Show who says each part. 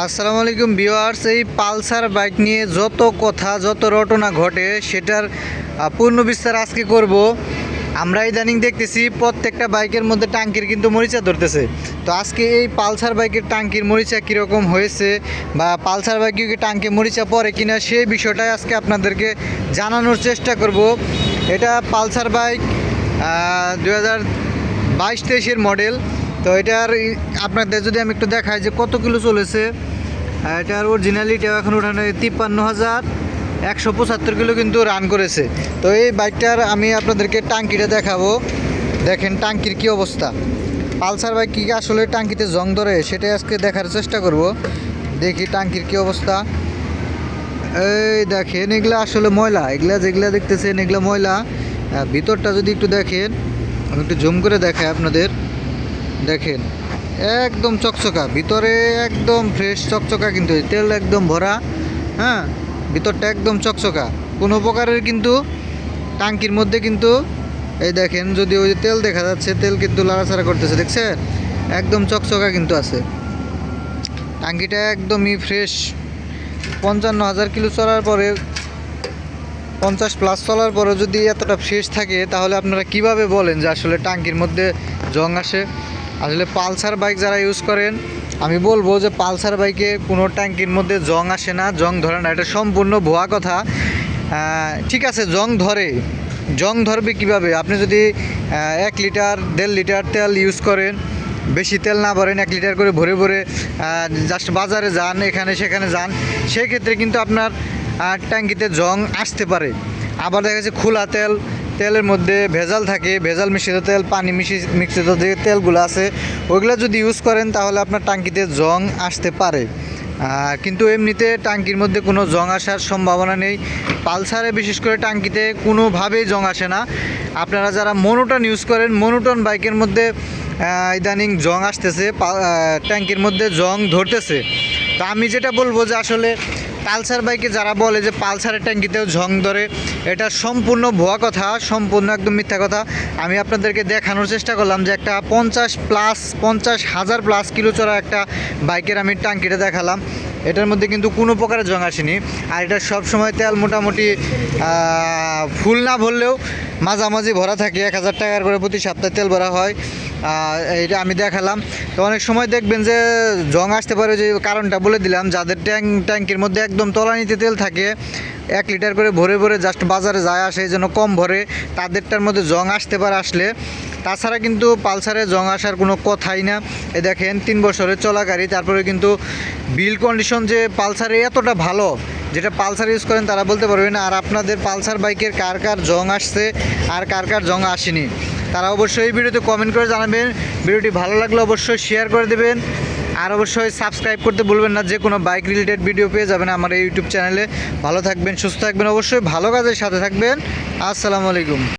Speaker 1: আসসালামু আলাইকুম ভিউয়ার্স। এই পালসার বাইক নিয়ে যত কথা যত রটনা ঘটে সেটার পূর্ণ বিস্তার আজকে করব। আমরা ইদানিং দেখতেছি প্রত্যেকটা বাইকের মধ্যে টাঙ্কির কিন্তু মরিচা ধরতেছে। তো আজকে এই পালসার বাইকের টাঙ্কির মরিচা কীরকম হয়েছে বা পালসার বাইকে কি টাঙ্কি মরিচা পড়ে কিনা সেই বিষয়টাই আজকে আপনাদেরকে জানানোর চেষ্টা করব। এটা পালসার বাইক 2022-23-এর মডেল। তো এটার আপনাদের যদি আমি একটু দেখাই যে কত কিলো চলেছে, এটার অরিজিনালিটাও এখন ওঠানো 53,175 কিলো কিন্তু রান করেছে। তো এই বাইকটার আমি আপনাদেরকে টাঙ্কিটা দেখাবো। দেখেন টাঙ্কির কি অবস্থা। পালসার বাইক কি আসলে টাঙ্কিতে জং ধরে সেটাই আজকে দেখার চেষ্টা করব। দেখি টাঙ্কির কি অবস্থা। এই দেখেন এগুলা আসলে ময়লা, এগুলা যেগুলা দেখতেছেন এগুলা ময়লা। ভিতরটা যদি একটু দেখেন, আমি একটু জুম করে দেখাই আপনাদের। দেখেন একদম চকচকা, ভিতরে একদম ফ্রেশ চকচকা, কিন্তু তেল একদম ভরা। হ্যাঁ, ভিতরটা একদম চকচকা, কোনো প্রকারের কিন্তু টাঙ্কির মধ্যে কিন্তু এই দেখেন যদি ওই তেল দেখা যাচ্ছে, তেল কিন্তু লাড়াচাড়া করতেছে, দেখছেন একদম চকচকা কিন্তু আছে। টাঙ্কিটা একদমই ফ্রেশ। 55,000 কিলো চলার পরে, 50+ চলার পরে যদি এতটা ফ্রেশ থাকে তাহলে আপনারা কিভাবে বলেন যে আসলে টাঙ্কির মধ্যে জং আসে। আসলে পালসার বাইক যারা ইউজ করেন, আমি বলবো যে পালসার বাইকে কোনো ট্যাঙ্কির মধ্যে জং আসে না, জং ধরে না, এটা সম্পূর্ণ ভুয়া কথা। ঠিক আছে, জং ধরবে কিভাবে? আপনি যদি 1 লিটার 1.5 লিটার তেল ইউজ করেন, বেশি তেল না ভরেন, 1 লিটার করে ভরে ভরে জাস্ট বাজারে যান, এখানে সেখানে যান, সেক্ষেত্রে কিন্তু আপনার ট্যাঙ্কিতে জং আসতে পারে। আবার দেখা যাচ্ছে খোলা তেলের মধ্যে ভেজাল থাকে, ভেজাল মিশ্রিত তেল, পানি মিশ্রিত যে তেলগুলো আছে ওইগুলো যদি ইউজ করেন তাহলে আপনার টাঙ্কিতে জং আসতে পারে। কিন্তু এমনিতে টাঙ্কির মধ্যে কোনো জং আসার সম্ভাবনা নেই। পালসারে বিশেষ করে টাঙ্কিতে কোনোভাবেই জং আসে না। আপনারা যারা মনোটন ইউজ করেন, মনোটন বাইকের মধ্যে ইদানিং জং আসতেছে, ট্যাঙ্কির মধ্যে জং ধরতেছে। তো আমি যেটা বলবো যে আসলে পালসার বাইকে যারা বলে যে পালসারের ট্যাঙ্কিতেও জং ধরে, এটা সম্পূর্ণ ভুয়া কথা, সম্পূর্ণ একদম মিথ্যা কথা। আমি আপনাদেরকে দেখানোর চেষ্টা করলাম যে একটা 50,000+ কিলো চড়া একটা বাইকের আমি ট্যাঙ্কিটা দেখালাম, এটার মধ্যে কিন্তু কোনো প্রকারের জং আসেনি। আর এটা সবসময় তেল মোটামুটি ফুল না ভরলেও মাঝামাঝি ভরা থাকে, 1,000 টাকার করে প্রতি সপ্তাহে তেল ভরা হয়। এটা আমি দেখালাম। তো অনেক সময় দেখবেন যে জং আসতে পারে, যে কারণটা বলে দিলাম। যাদের ট্যাঙ্কির মধ্যে একদম তলানিতে তেল থাকে, 1 লিটার করে ভরে ভরে জাস্ট বাজারে যায় আসে, এই জন্য কম ভরে, তাদেরটার মধ্যে জং আসতে পারে আসলে। তাছাড়া কিন্তু পালসারে জং আসার কোনো কথাই না। এ দেখেন 3 বছরের চলা গাড়ি, তারপরে কিন্তু বিল কন্ডিশন যে পালসারে এতটা ভালো, যেটা পালসার ইউজ করেন তারা বলতে পারবেন। আর আপনাদের পালসার বাইকের কার কার জং আসছে আর কার কার জং আসেনি তারা অবশ্যই এই ভিডিওতে কমেন্ট করে জানাবেন। ভিডিওটি ভালো লাগলে অবশ্যই শেয়ার করে দেবেন, আর অবশ্যই সাবস্ক্রাইব করতে ভুলবেন না। যে কোনো বাইক রিলেটেড ভিডিও পেয়ে যাবেন আমার এই ইউটিউব চ্যানেলে। ভালো থাকবেন, সুস্থ থাকবেন, অবশ্যই ভালো কাজের সাথে থাকবেন। আসসালামু আলাইকুম।